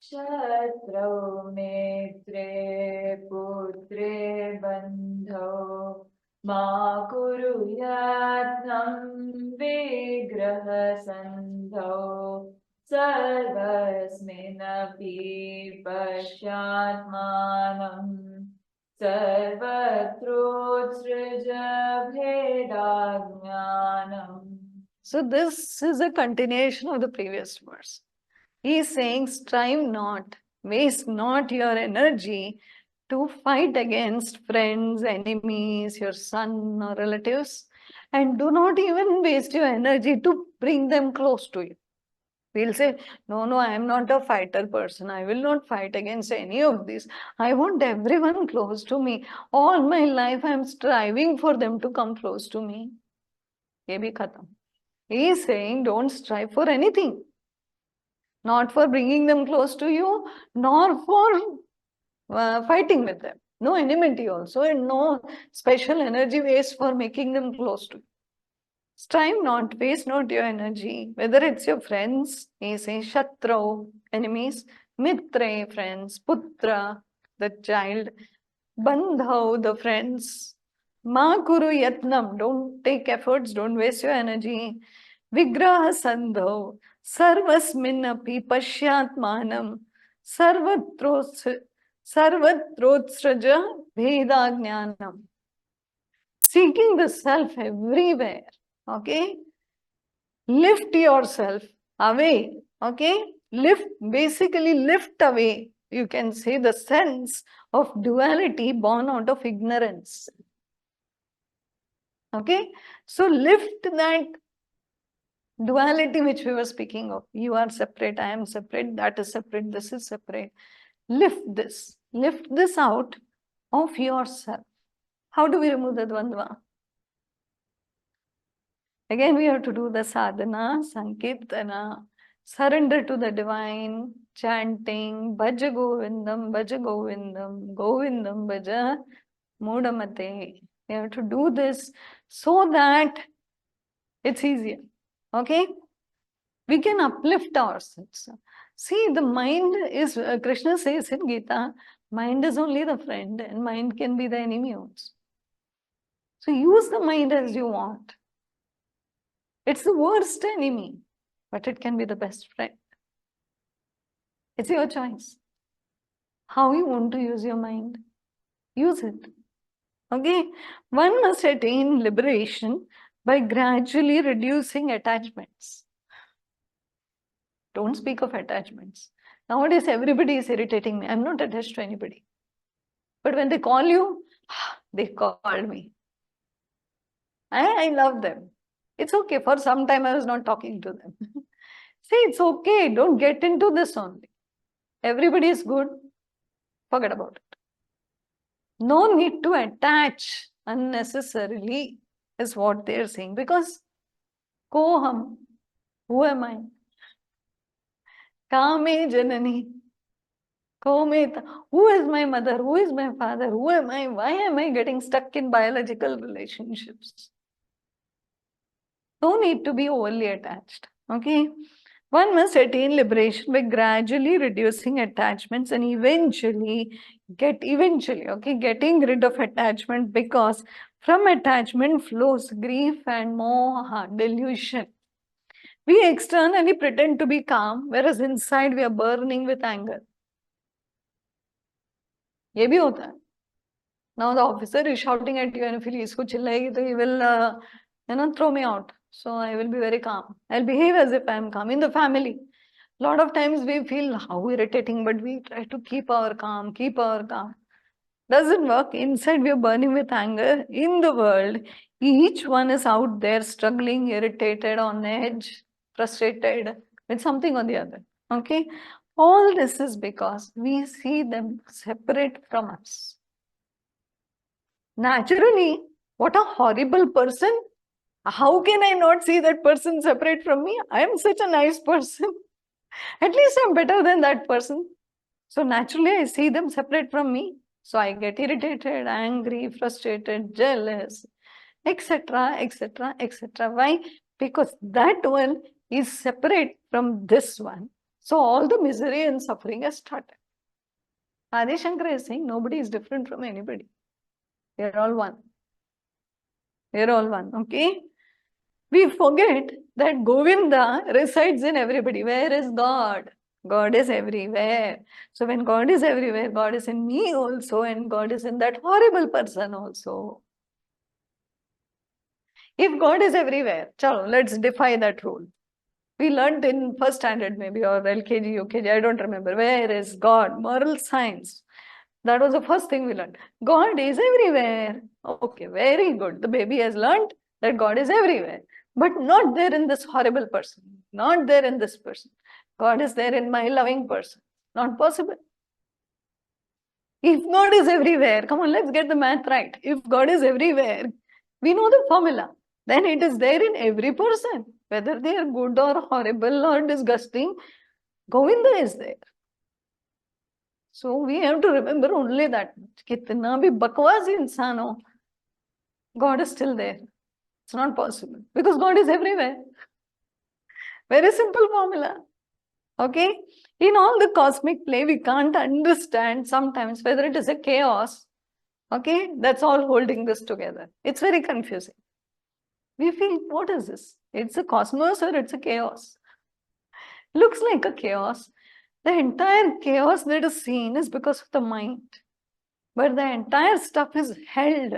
शत्रौ मित्रे पुत्रे बन्धो मा कुरु यत्नं विग्रहसन्धौ सर्वस्मिन्नपि पश्यात्मानं सर्वत्रोत्सृज भेदाज्ञानम्. So this is a continuation of the previous verse. He is saying, strive not, waste not your energy to fight against friends, enemies, your son or relatives, and do not even waste your energy to bring them close to you. We'll say, no, I am not a fighter person. I will not fight against any of these. I want everyone close to me. All my life I am striving for them to come close to me. Ye bhi khatam. He is saying, don't strive for anything. Not for bringing them close to you, nor for fighting with them. No enmity also, and no special energy waste for making them close to you. Strive not, waste not your energy, whether it's your friends, he says Shatru, enemies, Mitre, friends, Putra, the child, Bandhav, the friends, Ma Kuru Yatnam, don't take efforts, don't waste your energy, Vigraha Sandhav, Sarvasminapi Pashyatmanam, Sarvatrotsraja Veda Jnanam. Seeking the self everywhere. Okay, lift yourself away. Okay, basically lift away, you can say, the sense of duality born out of ignorance. Okay, so lift that duality which we were speaking of. You are separate, I am separate, that is separate, this is separate. Lift this out of yourself. How do we remove the dvandva? Again, we have to do the sadhana, sankirtana, surrender to the divine, chanting, bhaja govindam, govindam bhaja mudamate. We have to do this so that it's easier. Okay? We can uplift ourselves. See, the mind is, Krishna says in Gita, mind is only the friend and mind can be the enemy also. So use the mind as you want. It's the worst enemy, but it can be the best friend. It's your choice. How you want to use your mind, use it. Okay? One must attain liberation by gradually reducing attachments. Don't speak of attachments. Nowadays, everybody is irritating me. I'm not attached to anybody. But when they call you, they called me. I love them. It's okay. For some time, I was not talking to them. See, it's okay. Don't get into this only. Everybody is good. Forget about it. No need to attach unnecessarily is what they are saying. Because koham, who am I? Kame janani. Kometa. Who is my mother? Who is my father? Who am I? Why am I getting stuck in biological relationships? No need to be overly attached. Okay? One must attain liberation by gradually reducing attachments and eventually, getting rid of attachment, because from attachment flows grief and moha, delusion. We externally pretend to be calm, whereas inside we are burning with anger. ये भी होता है. Now the officer is shouting at you and if इसको चिल्लाएगी तो he will throw me out. So I will be very calm. I'll behave as if I am calm. In the family, a lot of times we feel how irritating, but we try to keep our calm. Doesn't work. Inside we are burning with anger. In the world, each one is out there struggling, irritated, on edge, frustrated with something or the other. Okay? All this is because we see them separate from us. Naturally, what a horrible person. How can I not see that person separate from me? I am such a nice person. At least I'm better than that person. So naturally, I see them separate from me. So I get irritated, angry, frustrated, jealous, etc., etc., etc. Why? Because that one is separate from this one. So all the misery and suffering has started. Adi Shankara is saying nobody is different from anybody. We are all one. We are all one. Okay? We forget that Govinda resides in everybody. Where is God? God is everywhere. So when God is everywhere, God is in me also, and God is in that horrible person also. If God is everywhere, chalo, let's defy that rule. We learned in first standard maybe, or LKG, UKG, I don't remember. Where is God? Moral science. That was the first thing we learned. God is everywhere. Okay, very good. The baby has learned that God is everywhere, but not there in this horrible person, not there in this person. God is there in my loving person. Not possible. If God is everywhere, come on, let's get the math right. If God is everywhere, we know the formula. Then it is there in every person, whether they are good or horrible or disgusting. Govinda is there. So we have to remember only that much. Kitna bhi bakwas insaan ho, God is still there. It's not possible because God is everywhere. Very simple formula. Okay? In all the cosmic play, we can't understand sometimes whether it is a chaos. Okay? That's all holding this together. It's very confusing. We feel, what is this? It's a cosmos or it's a chaos? Looks like a chaos. The entire chaos that is seen is because of the mind. But the entire stuff is held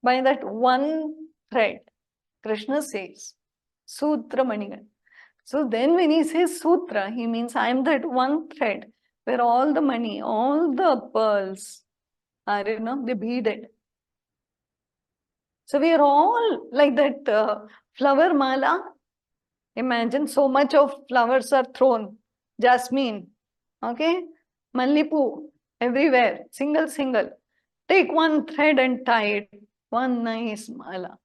by that one thread. Krishna says, Sutra Manigan. So then when he says Sutra, he means I am that one thread where all the money, all the pearls are, they beaded. So we are all like that flower mala. Imagine so much of flowers are thrown. Jasmine, okay? Mallipu, everywhere, single. Take one thread and tie it. One nice mala.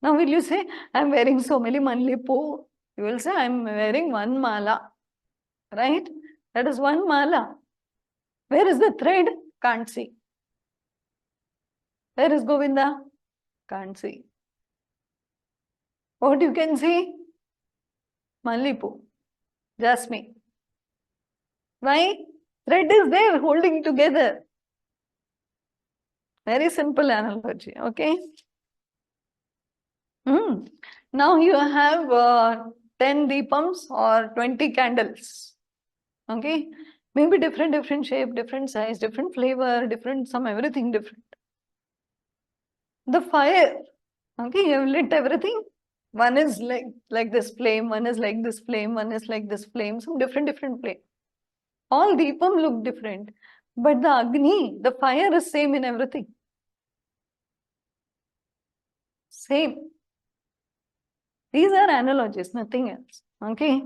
Now will you say, I'm wearing so many mallipu? You will say, I'm wearing one mala. Right? That is one mala. Where is the thread? Can't see. Where is Govinda? Can't see. What you can see? Mallipu, jasmine. Why? Thread is there holding together. Very simple analogy, okay? Now you have 10 deepams or 20 candles, okay? Maybe different shape, different size, different flavor, everything different. The fire, okay, you have lit everything. One is like this flame, one is like this flame, one is like this flame, some different flame. All deepam look different, but the Agni, the fire is same in everything. Same. These are analogies, nothing else. Okay.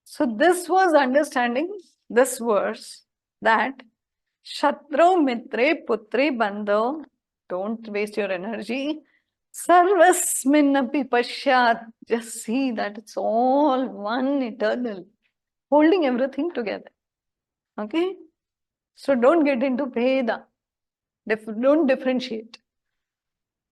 So this was understanding this verse that Shatru Mitre Putri Bandho, don't waste your energy. Sarvasminapi Pashyat, just see that it's all one eternal, holding everything together. Okay? So don't get into Veda. Don't differentiate.